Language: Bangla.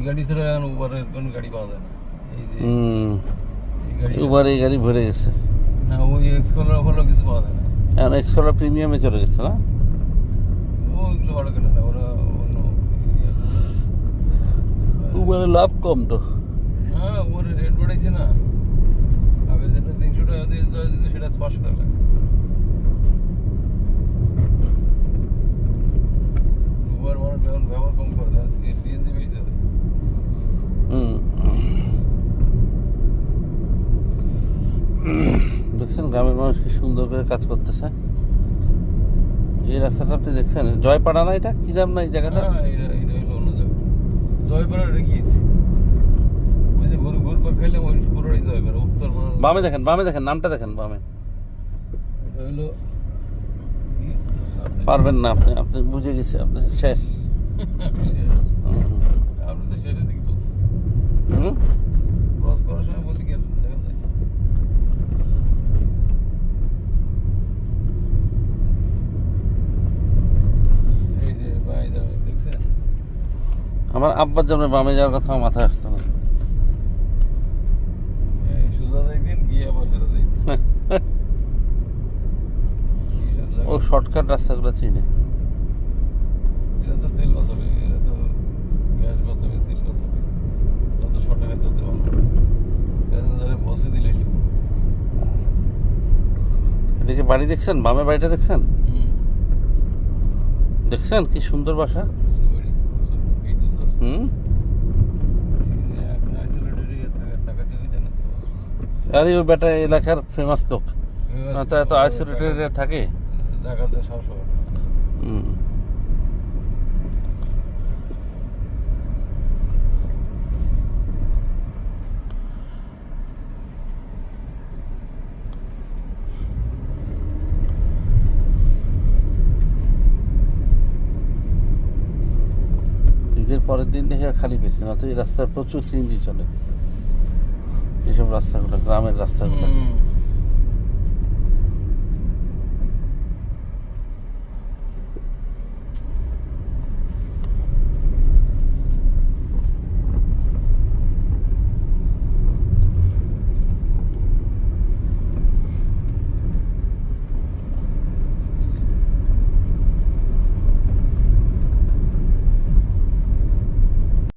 গাড়ি ছাড়া এখন উবারের কোনো গাড়ি পাওয়া যায় না। এই যে এই গাড়ি উবার এই গাড়ি ভরে গেছে না, ওই এক্সকলার হলো কিছু পাওয়া যায় না। এখন এক্সকলার প্রিমিয়ামে চলে গেছে না? ওইগুলো ভাড়া কেনে না, ওরা অন্য উবারে লাভ কম তো। হ্যাঁ, ওর রেট বাড়াইছে না। আগে যেটা 300 টাকা দিয়ে দেওয়া যেত সেটা 500 টাকা লাগে। উবার মানুষ এখন ব্যবহার কম করে, সিএনজি বেশি চলে। দেখছেন গ্রামের মানুষ কি সুন্দর করে কাজ করতেছে। এই রাস্তাটা আপনি দেখছেন, জয়পাড়া না, এটা কি নাম না এই জায়গাটা? হ্যাঁ, এটা হলো অন্য জায়গা। জয়পাড়া রেখেছি, ওই যে ঘুরপাক খাইলাম ওই পুরোটাই জয়পাড়া। উত্তরপাড়া বামে দেখেন, বামে দেখেন, নামটা দেখেন বামে। এটা হলো পারবেন না আপনি, আপনি বুঝে গেছে, আপনি শেষ। আপনি তো শেষের দিকে বলছেন, হুম ক্রস করার সময় বলি কি আর দেখা যায়? এই যে বাই যাবে, দেখছেন? আমার আব্বার জন্য বামে যাওয়ার কথা আমার মাথায় আসছে না। এই সোজা যাইতেন, গিয়ে আবার ফেরত যাইতেন। ও শর্টকাট রাস্তাগুলো চিনে। এটা তো তেল বাঁচাবে, এটা তো গ্যাস বাঁচাবে, তেল বাঁচাবে। যত শর্ট হয় তত ভালো। প্যাসেঞ্জারে বসে দিলে এদিকে বাড়ি দেখছেন, বামে বাড়িটা দেখছেন, দেখছেন কি সুন্দর বাসা। হুম আরে ওই বেটা এলাকার ফেমাস লোক, তো এত আইসোলেটেড থাকে। ঢাকাতে 700। ঈদের পরের দিন দেখে খালি পেয়েছে না, তো এই রাস্তায় প্রচুর সিএনজি চলে, এইসব রাস্তাগুলো, গ্রামের রাস্তাগুলো।